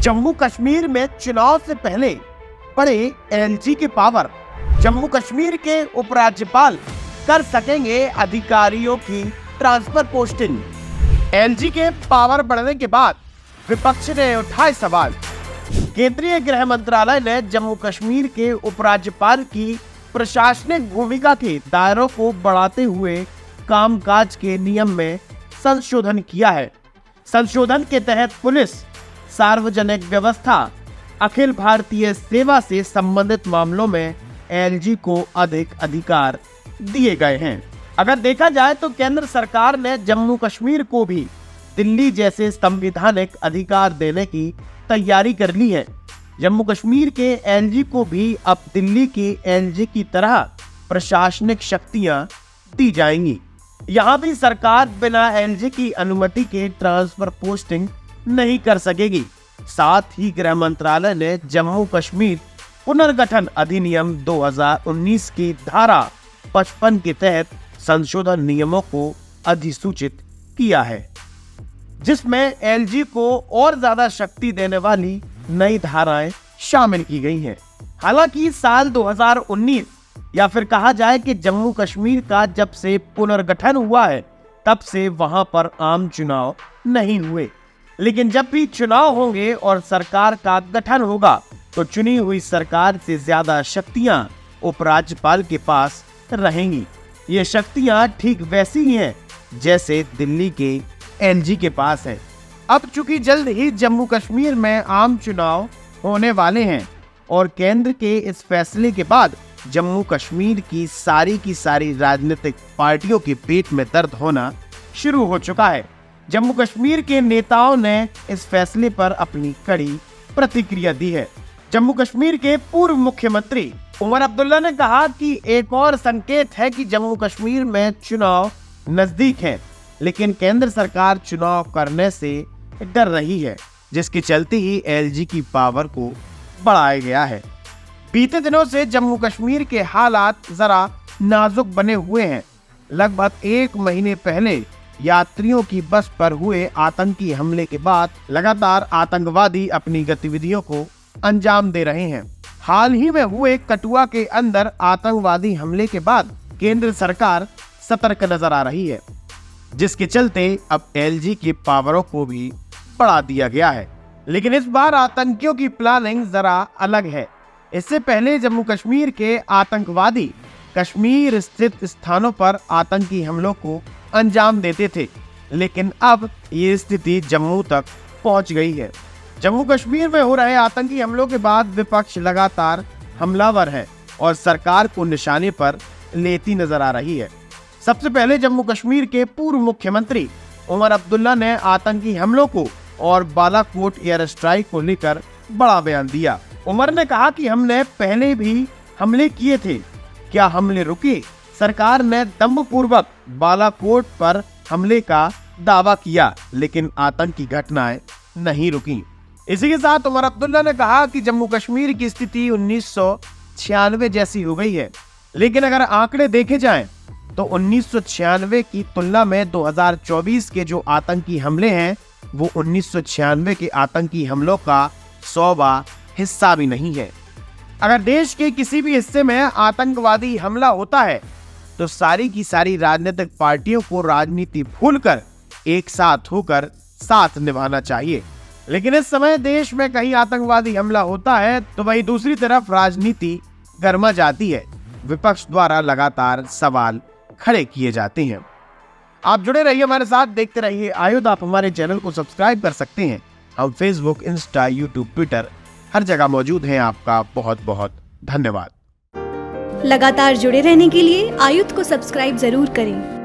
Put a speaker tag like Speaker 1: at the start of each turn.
Speaker 1: जम्मू कश्मीर में चुनाव से पहले बढ़े एलजी के पावर। जम्मू कश्मीर के उपराज्यपाल कर सकेंगे अधिकारियों की ट्रांसफर पोस्टिंग। एलजी के पावर बढ़ने के बाद विपक्ष ने उठाए सवाल। केंद्रीय गृह मंत्रालय ने जम्मू कश्मीर के उपराज्यपाल की प्रशासनिक भूमिका के दायरों को बढ़ाते हुए कामकाज के नियम में संशोधन किया है। संशोधन के तहत पुलिस, सार्वजनिक व्यवस्था, अखिल भारतीय सेवा से संबंधित मामलों में एलजी को अधिक अधिकार दिए गए हैं। अगर देखा जाए तो केंद्र सरकार ने जम्मू कश्मीर को भी दिल्ली जैसे संवैधानिक अधिकार देने की तैयारी कर ली है। जम्मू कश्मीर के एलजी को भी अब दिल्ली के एलजी की तरह प्रशासनिक शक्तियां दी जाएंगी। यहाँ भी सरकार बिना एलजी की अनुमति के ट्रांसफर पोस्टिंग नहीं कर सकेगी। साथ ही गृह मंत्रालय ने जम्मू कश्मीर पुनर्गठन अधिनियम 2019 की धारा 55 के तहत संशोधन नियमों को अधिसूचित किया है, जिसमें एलजी को और ज्यादा शक्ति देने वाली नई धाराएं शामिल की गई हैं। हालांकि साल 2019 या फिर कहा जाए कि जम्मू कश्मीर का जब से पुनर्गठन हुआ है तब से वहां पर आम चुनाव नहीं हुए, लेकिन जब भी चुनाव होंगे और सरकार का गठन होगा तो चुनी हुई सरकार से ज्यादा शक्तियां उपराज्यपाल के पास रहेंगी। ये शक्तियां ठीक वैसी ही हैं जैसे दिल्ली के एलजी के पास है। अब चूंकि जल्द ही जम्मू कश्मीर में आम चुनाव होने वाले हैं और केंद्र के इस फैसले के बाद जम्मू कश्मीर की सारी राजनीतिक पार्टियों के पेट में दर्द होना शुरू हो चुका है। जम्मू कश्मीर के नेताओं ने इस फैसले पर अपनी कड़ी प्रतिक्रिया दी है। जम्मू कश्मीर के पूर्व मुख्यमंत्री उमर अब्दुल्ला ने कहा कि एक और संकेत है कि जम्मू कश्मीर में चुनाव नजदीक है, लेकिन केंद्र सरकार चुनाव करने से डर रही है, जिसके चलते ही एलजी की पावर को बढ़ाया गया है। बीते दिनों से जम्मू कश्मीर के हालात जरा नाजुक बने हुए हैं। लगभग एक महीने पहले यात्रियों की बस पर हुए आतंकी हमले के बाद लगातार आतंकवादी अपनी गतिविधियों को अंजाम दे रहे हैं। हाल ही में हुए कठुआ के अंदर आतंकवादी हमले के बाद केंद्र सरकार सतर्क नजर आ रही है, जिसके चलते अब एलजी की पावरों को भी बढ़ा दिया गया है। लेकिन इस बार आतंकियों की प्लानिंग जरा अलग है। इससे पहले जम्मू कश्मीर के आतंकवादी कश्मीर स्थित स्थानों पर आतंकी हमलों को अंजाम देते थे, लेकिन अब ये स्थिति जम्मू तक पहुंच गई है। जम्मू कश्मीर में हो रहे आतंकी हमलों के बाद विपक्ष लगातार हमलावर है और सरकार को निशाने पर लेती नजर आ रही है। सबसे पहले जम्मू कश्मीर के पूर्व मुख्यमंत्री उमर अब्दुल्ला ने आतंकी हमलों को और बालाकोट एयर स्ट्राइक को लेकर बड़ा बयान दिया। उमर ने कहा कि हमने पहले भी हमले किए थे, क्या हमले रुके? सरकार ने दम्भपूर्वक बालाकोट पर हमले का दावा किया, लेकिन आतंकी घटनाएं नहीं रुकी। इसी के साथ उमर अब्दुल्ला ने कहा कि जम्मू कश्मीर की स्थिति 1996 जैसी हो गई है, लेकिन अगर आंकड़े देखे जाएं तो 1996 की तुलना में 2024 के जो आतंकी हमले हैं वो 1996 के आतंकी हमलों का 100वां हिस्सा भी नहीं है। अगर देश के किसी भी हिस्से में आतंकवादी हमला होता है तो सारी की सारी राजनीतिक पार्टियों को राजनीति भूलकर एक साथ होकर साथ निभाना चाहिए। लेकिन इस समय देश में कहीं आतंकवादी हमला होता है तो वहीं दूसरी तरफ राजनीति गर्मा जाती है। विपक्ष द्वारा लगातार सवाल खड़े किए जाते हैं। आप जुड़े रहिए हमारे साथ, देखते रहिए आयुध। आप हमारे चैनल को सब्सक्राइब कर सकते हैं। हम फेसबुक, इंस्टा, यूट्यूब, ट्विटर हर जगह मौजूद हैं। आपका बहुत बहुत धन्यवाद।
Speaker 2: लगातार जुड़े रहने के लिए आयुध को सब्सक्राइब जरूर करें।